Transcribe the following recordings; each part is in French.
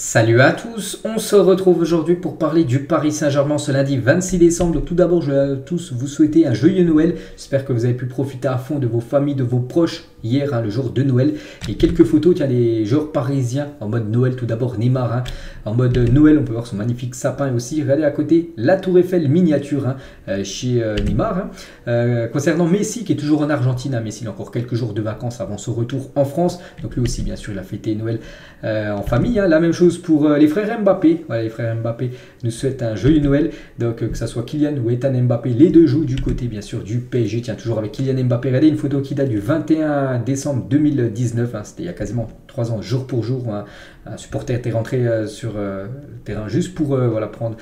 Salut à tous, on se retrouve aujourd'hui pour parler du Paris Saint-Germain ce lundi 26 décembre. Donc tout d'abord, je vais tous vous souhaiter un joyeux Noël. J'espère que vous avez pu profiter à fond de vos familles, de vos proches hier, le jour de Noël. Et quelques photos, tiens, des joueurs parisiens en mode Noël. Tout d'abord Neymar, en mode Noël, on peut voir son magnifique sapin et aussi, regardez à côté, la Tour Eiffel miniature chez Neymar. Concernant Messi qui est toujours en Argentine, Messi il a encore quelques jours de vacances avant son retour en France. Donc lui aussi, bien sûr, il a fêté Noël en famille. La même chose pour les frères Mbappé. Voilà, les frères Mbappé nous souhaitent un joyeux Noël. Donc que ce soit Kylian ou Ethan Mbappé, les deux jouent du côté bien sûr du PSG. Tiens, toujours avec Kylian Mbappé. Regardez une photo qui date du 21 décembre 2019. C'était il y a quasiment 3 ans, jour pour jour. Un supporter était rentré sur le terrain juste pour voilà, prendre,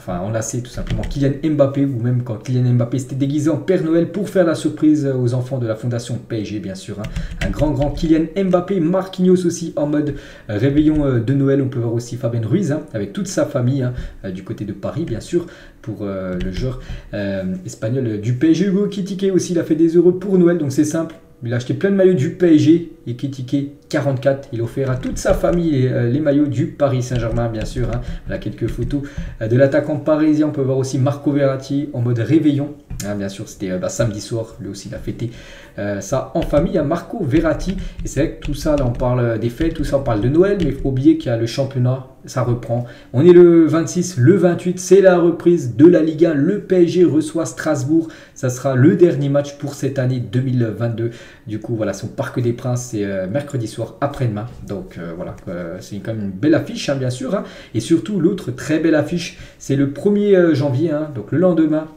enlacer tout simplement Kylian Mbappé, ou même quand Kylian Mbappé s'était déguisé en Père Noël pour faire la surprise aux enfants de la fondation PSG, bien sûr. Un grand Kylian Mbappé, Marquinhos aussi en mode réveillon de Noël. On peut voir aussi Fabien Ruiz avec toute sa famille du côté de Paris, bien sûr, pour le joueur espagnol du PSG. Hugo Ekitike aussi, il a fait des heureux pour Noël, donc c'est simple. Il a acheté plein de maillots du PSG et Ekitike 44. Il a offert à toute sa famille les maillots du Paris Saint-Germain, bien sûr. Voilà quelques photos de l'attaquant parisien. On peut voir aussi Marco Verratti en mode réveillon. Bien sûr, c'était samedi soir. Lui aussi, il a fêté ça en famille. Marco Verratti. Et c'est vrai que tout ça, là, on parle des fêtes, tout ça, on parle de Noël. Mais il ne faut pas oublier qu'il y a le championnat. Ça reprend. On est le 26, le 28. C'est la reprise de la Ligue 1. Le PSG reçoit Strasbourg. Ça sera le dernier match pour cette année 2022. Du coup, voilà, son Parc des Princes, c'est mercredi soir après-demain. Donc voilà, c'est quand même une belle affiche, bien sûr. Et surtout, l'autre très belle affiche, c'est le 1er janvier, donc le lendemain.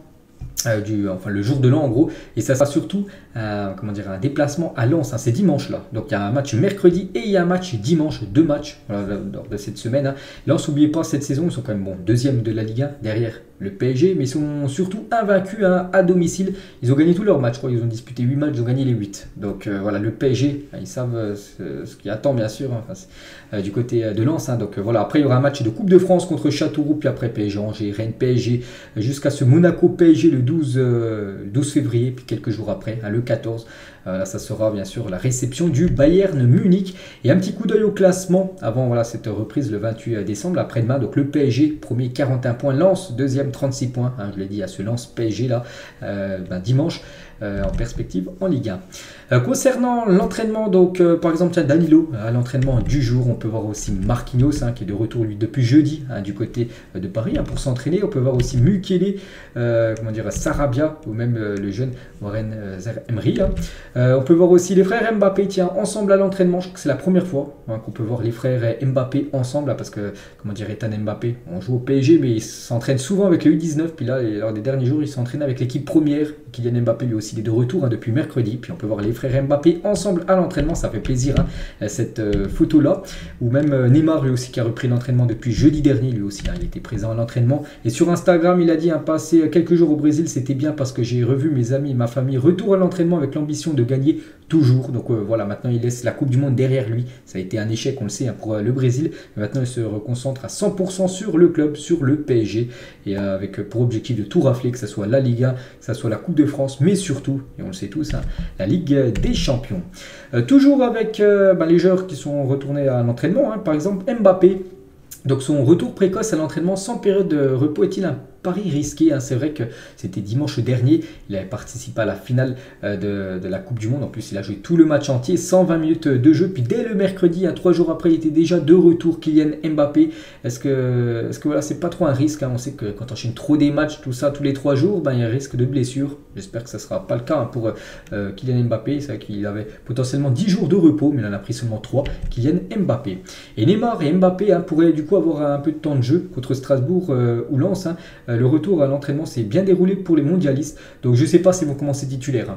Le jour de l'an en gros, et ça sera surtout un déplacement à Lens, c'est dimanche là, donc il y a un match mercredi et il y a un match dimanche, 2 matchs lors de cette semaine. Lens, n'oubliez pas, cette saison ils sont quand même deuxième de la Ligue 1 derrière le PSG, mais ils sont surtout invaincus à domicile. Ils ont gagné tous leurs matchs, je crois. Ils ont disputé 8 matchs, ils ont gagné les 8. Donc voilà, le PSG, ils savent ce qui attend bien sûr du côté de Lens. Donc voilà, après il y aura un match de Coupe de France contre Châteauroux, puis après PSG, Angers, Rennes, PSG, jusqu'à ce Monaco PSG le 12 février, puis quelques jours après, le 14. Là, ça sera bien sûr la réception du Bayern Munich. Et un petit coup d'œil au classement avant cette reprise le 28 décembre, après-demain. Donc le PSG, premier 41 points, Lens, deuxième 36 points. Je l'ai dit, à ce Lens PSG là, dimanche. En perspective en Ligue 1. Concernant l'entraînement, donc par exemple Danilo à l'entraînement du jour, on peut voir aussi Marquinhos qui est de retour lui depuis jeudi du côté de Paris pour s'entraîner. On peut voir aussi Mukele, Sarabia ou même le jeune Warren Zaïre-Emery. On peut voir aussi les frères Mbappé ensemble à l'entraînement. Je crois que c'est la première fois qu'on peut voir les frères Mbappé ensemble parce que Ethan Mbappé, on joue au PSG mais il s'entraîne souvent avec le U19, puis là lors des derniers jours il s'entraîne avec l'équipe première. Kylian Mbappé lui aussi il est de retour depuis mercredi, puis on peut voir les frères Mbappé ensemble à l'entraînement, ça fait plaisir cette photo là, ou même Neymar lui aussi qui a repris l'entraînement depuis jeudi dernier, lui aussi il était présent à l'entraînement. Et sur Instagram il a dit passer quelques jours au Brésil c'était bien parce que j'ai revu mes amis et ma famille, retour à l'entraînement avec l'ambition de gagner toujours. Donc voilà, maintenant il laisse la Coupe du Monde derrière lui, ça a été un échec on le sait pour le Brésil, mais maintenant il se reconcentre à 100% sur le club, sur le PSG, et avec pour objectif de tout rafler, que ce soit la Ligue 1, que ce soit la Coupe de France, mais surtout, et on le sait tous, la Ligue des Champions. Toujours avec les joueurs qui sont retournés à l'entraînement, par exemple Mbappé. Donc son retour précoce à l'entraînement sans période de repos est-il un pari risqué? C'est vrai que c'était dimanche dernier, il avait participé à la finale de la Coupe du Monde. En plus il a joué tout le match entier, 120 minutes de jeu, puis dès le mercredi, 3 jours après il était déjà de retour. Kylian Mbappé, est-ce que voilà, c'est pas trop un risque? On sait que quand on enchaîne trop des matchs, tout ça tous les 3 jours, il y a un risque de blessure. J'espère que ça ne sera pas le cas pour Kylian Mbappé. C'est vrai qu'il avait potentiellement 10 jours de repos, mais il en a pris seulement 3, Kylian Mbappé. Et Neymar et Mbappé pourraient du coup avoir un peu de temps de jeu contre Strasbourg ou Lens. Le retour à l'entraînement s'est bien déroulé pour les mondialistes. Donc je ne sais pas s'ils vont commencer titulaires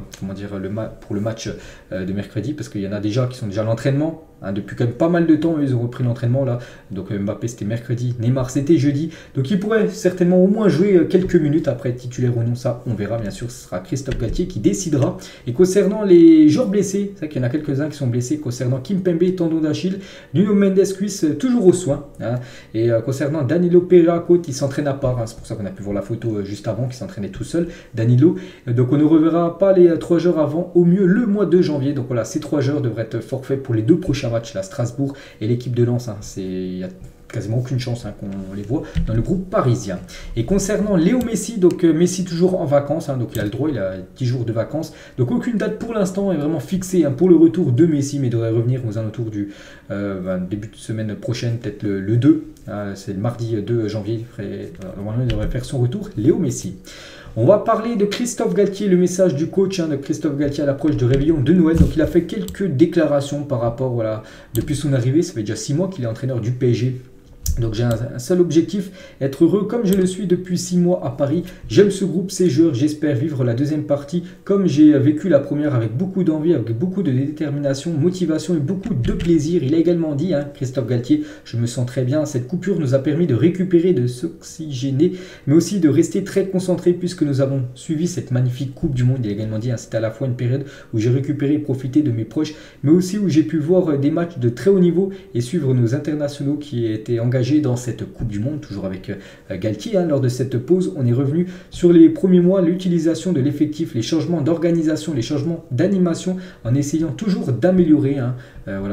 pour le match de mercredi, parce qu'il y en a déjà qui sont déjà à l'entraînement. Depuis quand même pas mal de temps, ils ont repris l'entraînement là. Donc Mbappé c'était mercredi, Neymar c'était jeudi. Donc il pourrait certainement au moins jouer quelques minutes, après titulaire ou non, ça on verra bien sûr. Ce sera Christophe Galtier qui décidera. Et concernant les joueurs blessés, c'est vrai qu'il y en a quelques-uns qui sont blessés. Concernant Kimpembe, tendon d'Achille, Nuno Mendes cuisse toujours au soin. Et concernant Danilo Pereira, côte, il s'entraîne à part. C'est pour ça qu'on a pu voir la photo juste avant, qui s'entraînait tout seul, Danilo. Donc on ne reverra pas les 3 joueurs avant au mieux le mois de janvier. Donc voilà, ces 3 joueurs devraient être forfaits pour les 2 prochains match, là, Strasbourg et l'équipe de Lens. Hein, il y a quasiment aucune chance qu'on les voit dans le groupe parisien. Et concernant Léo Messi, donc Messi toujours en vacances, donc il a le droit, il a 10 jours de vacances, donc aucune date pour l'instant est vraiment fixée pour le retour de Messi, mais il devrait revenir aux alentours du début de semaine prochaine, peut-être le 2, c'est le mardi 2 janvier, normalement il devrait faire son retour, Léo Messi. On va parler de Christophe Galtier, le message du coach de Christophe Galtier à l'approche de réveillon de Noël. Donc il a fait quelques déclarations par rapport, depuis son arrivée, ça fait déjà 6 mois qu'il est entraîneur du PSG. Donc j'ai un seul objectif, être heureux comme je le suis depuis 6 mois à Paris. J'aime ce groupe, ces joueurs, j'espère vivre la deuxième partie comme j'ai vécu la première avec beaucoup d'envie, avec beaucoup de détermination, motivation et beaucoup de plaisir. Il a également dit, Christophe Galtier, je me sens très bien, cette coupure nous a permis de récupérer, de s'oxygéner, mais aussi de rester très concentré puisque nous avons suivi cette magnifique Coupe du Monde. Il a également dit, c'était à la fois une période où j'ai récupéré et profité de mes proches, mais aussi où j'ai pu voir des matchs de très haut niveau et suivre nos internationaux qui étaient engagés dans cette Coupe du Monde, toujours avec Galtier. Lors de cette pause, on est revenu sur les premiers mois, l'utilisation de l'effectif, les changements d'organisation, les changements d'animation, en essayant toujours d'améliorer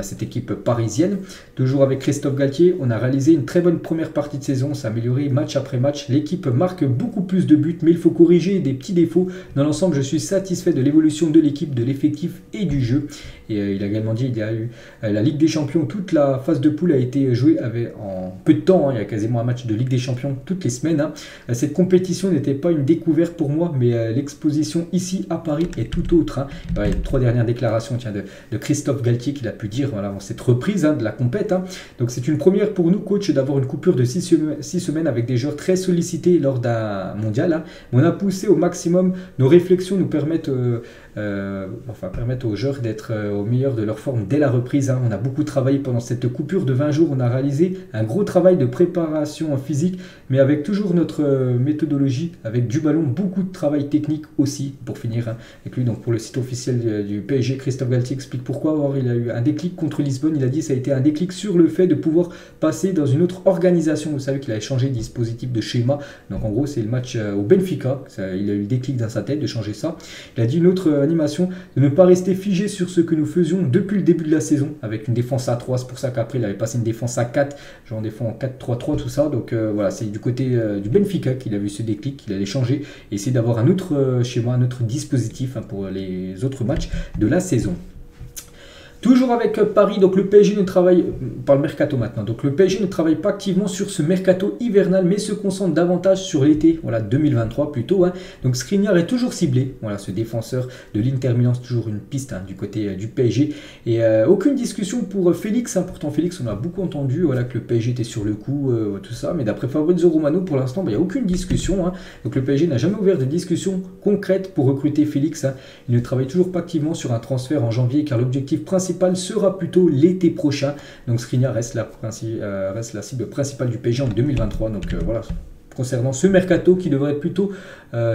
cette équipe parisienne. Toujours avec Christophe Galtier, on a réalisé une très bonne première partie de saison, on s'est amélioré match après match. L'équipe marque beaucoup plus de buts, mais il faut corriger des petits défauts. Dans l'ensemble, je suis satisfait de l'évolution de l'équipe, de l'effectif et du jeu. Et il a également dit, il y a eu la Ligue des Champions, toute la phase de poule a été jouée en peu de temps, il y a quasiment un match de Ligue des Champions toutes les semaines. Cette compétition n'était pas une découverte pour moi, mais l'exposition ici à Paris est tout autre. Il y a les 3 dernières déclarations de Christophe Galtier qu'il a pu dire avant cette reprise de la compète. Donc c'est une première pour nous, coach, d'avoir une coupure de 6 semaines avec des joueurs très sollicités lors d'un mondial. On a poussé au maximum, nos réflexions nous permettent aux joueurs d'être au meilleur de leur forme dès la reprise. On a beaucoup travaillé pendant cette coupure de 20 jours, on a réalisé un gros travail de préparation physique, mais avec toujours notre méthodologie, avec du ballon, beaucoup de travail technique aussi, pour finir avec lui. Donc pour le site officiel du PSG, Christophe Galtier explique pourquoi. Or, il a eu un déclic contre Lisbonne, il a dit ça a été un déclic sur le fait de pouvoir passer dans une autre organisation. Vous savez qu'il a changé de dispositif, de schéma, donc en gros c'est le match au Benfica, il a eu le déclic dans sa tête de changer ça. Il a dit une autre animation, de ne pas rester figé sur ce que nous faisions depuis le début de la saison, avec une défense à 3, c'est pour ça qu'après il avait passé une défense à 4, genre défense en 4-3-3, tout ça. Donc c'est du côté du Benfica qu'il a vu ce déclic, qu'il allait changer et essayer d'avoir un autre schéma, un autre dispositif pour les autres matchs de la saison. Toujours avec Paris, donc le PSG ne travaille, par le mercato maintenant, donc le PSG ne travaille pas activement sur ce mercato hivernal, mais se concentre davantage sur l'été, 2023 plutôt. Donc Skriniar est toujours ciblé, ce défenseur de l'Inter Milan, c'est toujours une piste du côté du PSG. Et aucune discussion pour Félix, pourtant Félix on a beaucoup entendu que le PSG était sur le coup, tout ça, mais d'après Fabrizio Romano, pour l'instant, il n'y a aucune discussion. Donc le PSG n'a jamais ouvert de discussion concrète pour recruter Félix. Il ne travaille toujours pas activement sur un transfert en janvier, car l'objectif principal sera plutôt l'été prochain. Donc Skriniar reste la cible principale du PSG en 2023. Donc concernant ce mercato qui devrait être plutôt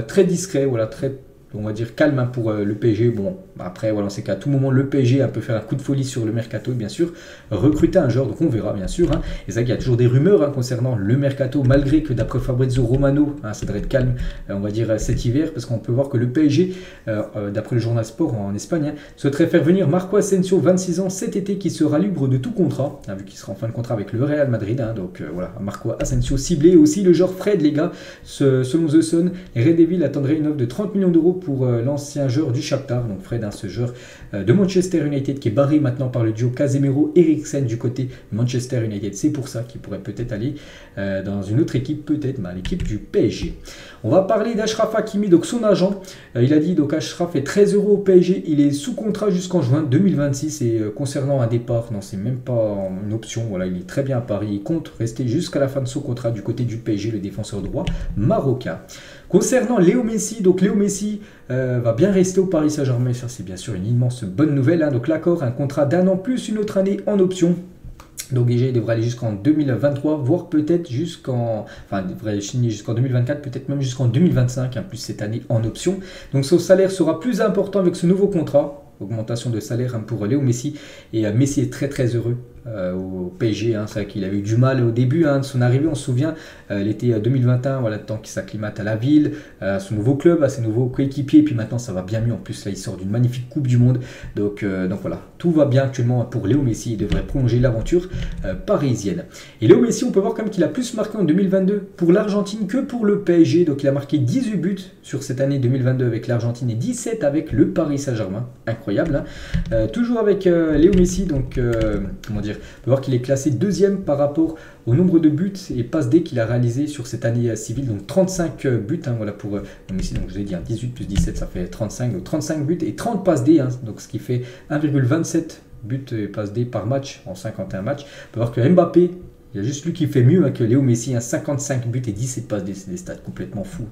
très discret, très, on va dire, calme pour le PSG. Bon, après, on sait qu'à tout moment, le PSG peut faire un coup de folie sur le mercato, bien sûr, recruter un joueur, donc on verra, bien sûr. Et c'est vrai qu'il y a toujours des rumeurs concernant le mercato, malgré que d'après Fabrizio Romano, ça devrait être calme, on va dire, cet hiver, parce qu'on peut voir que le PSG, d'après le journal Sport en Espagne, souhaiterait faire venir Marco Asensio, 26 ans, cet été, qui sera libre de tout contrat, vu qu'il sera en fin de contrat avec le Real Madrid. Donc Marco Asensio ciblé, et aussi le joueur Fred, les gars. Selon The Sun, les Red Devils attendraient une offre de 30 millions d'euros pour l'ancien joueur du Shakhtar, donc Fred, ce joueur de Manchester United qui est barré maintenant par le duo Casemiro-Eriksen du côté de Manchester United. C'est pour ça qu'il pourrait peut-être aller dans une autre équipe, peut-être l'équipe du PSG. On va parler d'Achraf Hakimi, donc son agent. Il a dit donc Achraf est très heureux au PSG, il est sous contrat jusqu'en juin 2026 et concernant un départ, non, c'est même pas une option. Il est très bien à Paris, il compte rester jusqu'à la fin de son contrat du côté du PSG, le défenseur droit marocain. Concernant Léo Messi, donc Léo Messi va bien rester au Paris Saint-Germain, ça c'est bien sûr une immense bonne nouvelle. Donc l'accord, un contrat d'1 an plus une autre année en option. Donc déjà il devrait aller jusqu'en 2023, voire peut-être il devrait signer jusqu'en 2024, peut-être même jusqu'en 2025, plus cette année en option. Donc son salaire sera plus important avec ce nouveau contrat. Augmentation de salaire pour Léo Messi, et Messi est très très heureux au PSG. C'est vrai qu'il a eu du mal au début de son arrivée, on se souvient, l'été 2021, voilà, le temps qu'il s'acclimate à la ville, à son nouveau club, à ses nouveaux coéquipiers, et puis maintenant ça va bien mieux. En plus là il sort d'une magnifique Coupe du Monde, donc voilà, tout va bien actuellement pour Léo Messi. Il devrait prolonger l'aventure parisienne. Et Léo Messi, on peut voir quand même qu'il a plus marqué en 2022 pour l'Argentine que pour le PSG, donc il a marqué 18 buts sur cette année 2022 avec l'Argentine et 17 avec le Paris Saint-Germain, incroyable. Toujours avec Léo Messi, donc comment dire, on peut voir qu'il est classé deuxième par rapport au nombre de buts et passes D qu'il a réalisé sur cette année civile, donc 35 buts, voilà pour Messi, donc je vous ai dit 18 plus 17 ça fait 35, donc 35 buts et 30 passes D, donc ce qui fait 1,27 buts et passes D par match en 51 matchs. On peut voir que Mbappé, il y a juste lui qui fait mieux que Léo Messi, 55 buts et 17 passes, c'est des stats complètement fous.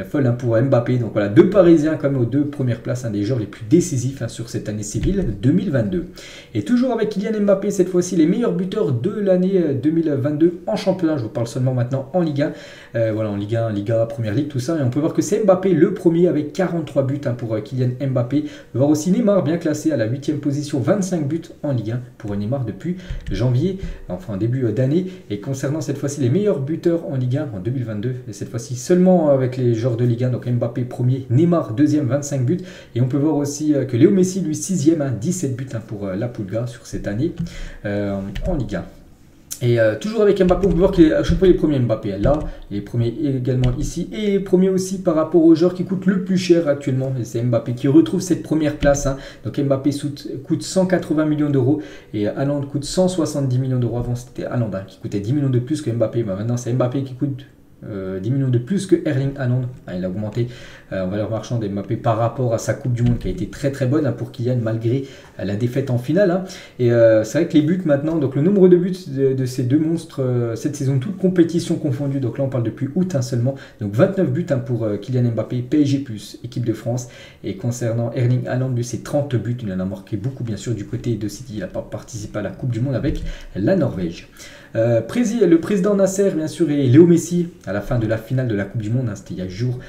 Folle pour Mbappé. Donc voilà, deux Parisiens comme aux deux premières places, des joueurs les plus décisifs sur cette année civile 2022. Et toujours avec Kylian Mbappé, cette fois-ci les meilleurs buteurs de l'année 2022 en championnat. Je vous parle seulement maintenant en Ligue 1. Voilà, en Ligue 1, Liga, Première Ligue, tout ça. Et on peut voir que c'est Mbappé le premier avec 43 buts pour Kylian Mbappé. On peut voir aussi Neymar bien classé à la 8e position, 25 buts en Ligue 1 pour Neymar depuis janvier, enfin début d'année. Et concernant cette fois-ci les meilleurs buteurs en Ligue 1 en 2022, et cette fois-ci seulement avec les joueurs de Ligue 1, donc Mbappé premier, Neymar deuxième, 25 buts. Et on peut voir aussi que Léo Messi, lui 6e, 17 buts pour la Pulga sur cette année en Ligue 1. Et toujours avec Mbappé, on peut voir qu'il est à chaque fois les premiers. Mbappé là, il est premier également ici, et premier aussi par rapport aux joueurs qui coûtent le plus cher actuellement. Et c'est Mbappé qui retrouve cette première place. Donc Mbappé coûte 180 millions d'euros et Haaland coûte 170 millions d'euros. Avant c'était Haaland qui coûtait 10 millions de plus que Mbappé. Maintenant c'est Mbappé qui coûte 10 millions de plus que Erling Haaland. Il a augmenté en valeur marchande Mbappé par rapport à sa Coupe du Monde qui a été très très bonne pour Kylian malgré la défaite en finale. Et c'est vrai que les buts maintenant, donc le nombre de buts de ces deux monstres cette saison, toute compétition confondue, donc là on parle depuis août seulement, donc 29 buts pour Kylian Mbappé, PSG plus équipe de France. Et concernant Erling Haaland, lui c'est 30 buts, il en a marqué beaucoup bien sûr du côté de City, il n'a pas participé à la Coupe du Monde avec la Norvège. Le président Nasser bien sûr et Léo Messi à la fin de la finale de la Coupe du Monde, c'était il y a jour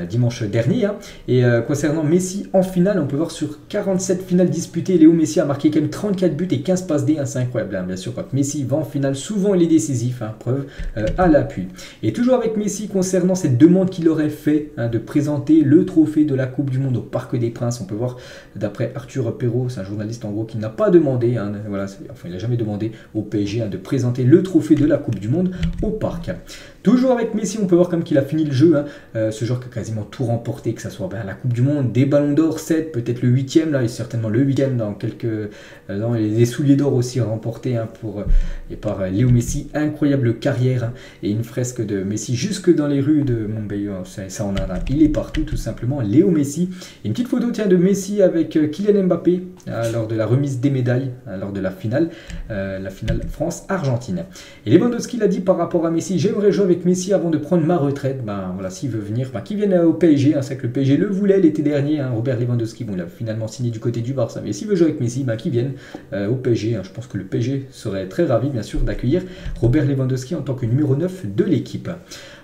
dimanche dernier. Et concernant Messi en finale, on peut voir sur 47 finales disputées, Léo Messi a marqué quand même 34 buts et 15 passes D, c'est incroyable. Bien sûr quand Messi va en finale, souvent il est décisif, preuve à l'appui. Et toujours avec Messi concernant cette demande qu'il aurait fait de présenter le trophée de la Coupe du Monde au Parc des Princes, on peut voir d'après Arthur Perrault, c'est un journaliste en gros qui n'a pas demandé, voilà, enfin il n'a jamais demandé au PSG de présenter le trophée de la Coupe du Monde au Parc. Toujours avec Messi, on peut voir comme qu'il a fini le jeu, ce joueur qui a quasiment tout remporté, que ce soit la Coupe du Monde, des ballons d'or, 7, peut-être le 8e, là, et certainement le 8e dans quelques... les souliers d'or aussi remportés par Léo Messi, incroyable carrière, et une fresque de Messi jusque dans les rues de Montpellier, ça on a, il est partout tout simplement, Léo Messi. Et une petite photo de Messi avec Kylian Mbappé lors de la remise des médailles, lors de la finale France-Argentine. Et Lewandowski l'a dit par rapport à Messi, j'aimerais jouer avec Messi avant de prendre ma retraite. Voilà, s'il veut venir, qu'il vienne au PSG. C'est vrai que le PSG le voulait l'été dernier. Robert Lewandowski, il a finalement signé du côté du Barça. Mais s'il veut jouer avec Messi, qu'il vienne au PSG. Je pense que le PSG serait très ravi, bien sûr, d'accueillir Robert Lewandowski en tant que numéro 9 de l'équipe.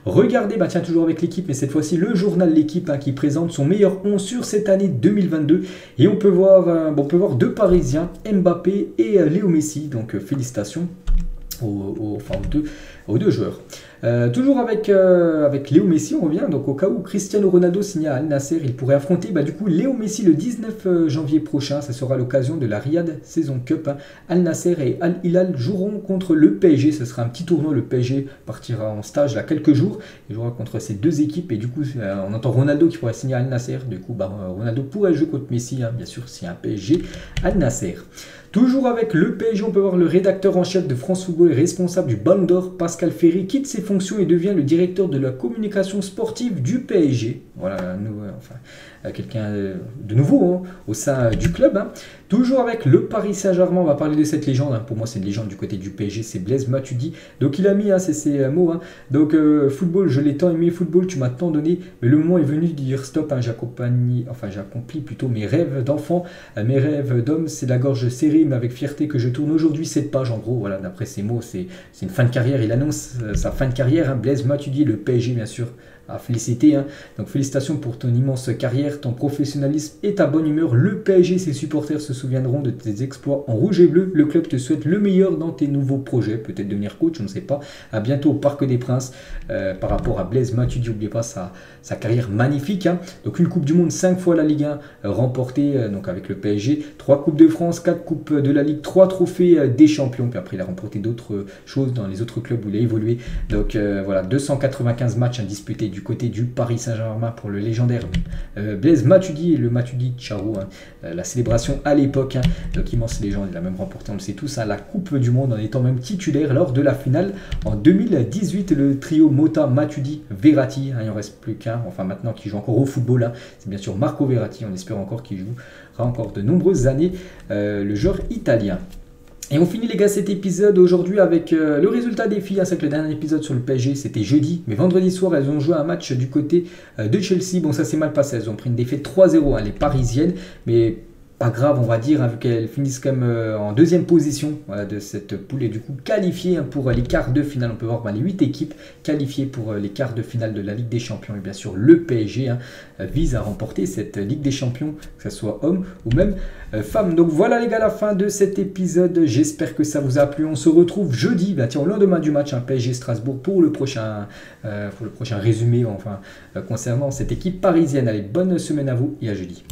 Regardez, tiens, toujours avec l'équipe, mais cette fois-ci le journal L'équipe qui présente son meilleur 11 sur cette année 2022. Et on peut voir, deux Parisiens, Mbappé et Léo Messi. Donc félicitations aux deux joueurs. Toujours avec Léo Messi, on revient. Donc au cas où Cristiano Ronaldo signe à Al Nasser, il pourrait affronter du coup Léo Messi le 19 janvier prochain. Ça sera l'occasion de la Riyad Saison Cup. Al Nasser et Al Hilal joueront contre le PSG. Ce sera un petit tournoi. Le PSG partira en stage là quelques jours. Il jouera contre ces deux équipes. Et du coup, on entend Ronaldo qui pourrait signer à Al Nasser. Du coup, Ronaldo pourrait jouer contre Messi, bien sûr, si un PSG Al Nasser. Toujours avec le PSG, on peut voir le rédacteur en chef de France Football et responsable du Ballon d'Or, Pascal Ferry, quitte ses fonctions et devient le directeur de la communication sportive du PSG. Voilà, quelqu'un de nouveau au sein du club. Toujours avec le Paris Saint-Germain, on va parler de cette légende. Pour moi, c'est une légende du côté du PSG, c'est Blaise Matuidi. Donc il a mis ces mots. Donc football, je l'ai tant aimé, football, tu m'as tant donné, mais le moment est venu de dire stop. J'accomplis plutôt mes rêves d'enfant, mes rêves d'homme. C'est la gorge serrée, mais avec fierté que je tourne aujourd'hui cette page. En gros, voilà, d'après ces mots, c'est une fin de carrière. Il annonce sa fin de carrière. Blaise Matuidi, le PSG, bien sûr, à féliciter, hein. Donc félicitations pour ton immense carrière, ton professionnalisme et ta bonne humeur. Le PSG et ses supporters se souviendront de tes exploits en rouge et bleu. Le club te souhaite le meilleur dans tes nouveaux projets, peut-être devenir coach, on ne sait pas. À bientôt au Parc des Princes. Par rapport à Blaise Matuidi, n'oubliez pas sa carrière magnifique, hein. Donc une Coupe du Monde, 5 fois la Ligue 1 remportée donc avec le PSG, 3 Coupes de France, 4 Coupes de la Ligue, 3 trophées des champions. Puis après il a remporté d'autres choses dans les autres clubs où il a évolué. Donc voilà, 295 matchs disputés du côté du Paris Saint-Germain pour le légendaire Blaise Matuidi et le Matuidi Ciao, hein. La célébration à l'époque, hein. Donc immense légende, il a même remporté, on le sait tous, hein, la Coupe du Monde en étant même titulaire lors de la finale en 2018. Le trio Motta, Matuidi, Verratti, hein, il n'en reste plus qu'un, enfin maintenant qui joue encore au football, hein. C'est bien sûr Marco Verratti, on espère encore qu'il jouera encore de nombreuses années, le joueur italien. Et on finit les gars cet épisode aujourd'hui avec le résultat des filles. C'est que le dernier épisode sur le PSG c'était jeudi, mais vendredi soir elles ont joué un match du côté de Chelsea. Bon, ça s'est mal passé, elles ont pris une défaite 3-0, hein, les parisiennes, mais pas grave on va dire, hein, vu qu'elles finissent quand même en deuxième position, voilà, de cette poule et du coup qualifiées, hein, pour les quarts de finale. On peut voir les 8 équipes qualifiées pour les quarts de finale de la Ligue des Champions. Et bien sûr le PSG, hein, vise à remporter cette Ligue des Champions, que ce soit homme ou même femme. Donc voilà les gars, la fin de cet épisode, j'espère que ça vous a plu. On se retrouve jeudi, tiens, au lendemain du match, hein, PSG Strasbourg, pour le prochain résumé, enfin concernant cette équipe parisienne. Allez, bonne semaine à vous et à jeudi.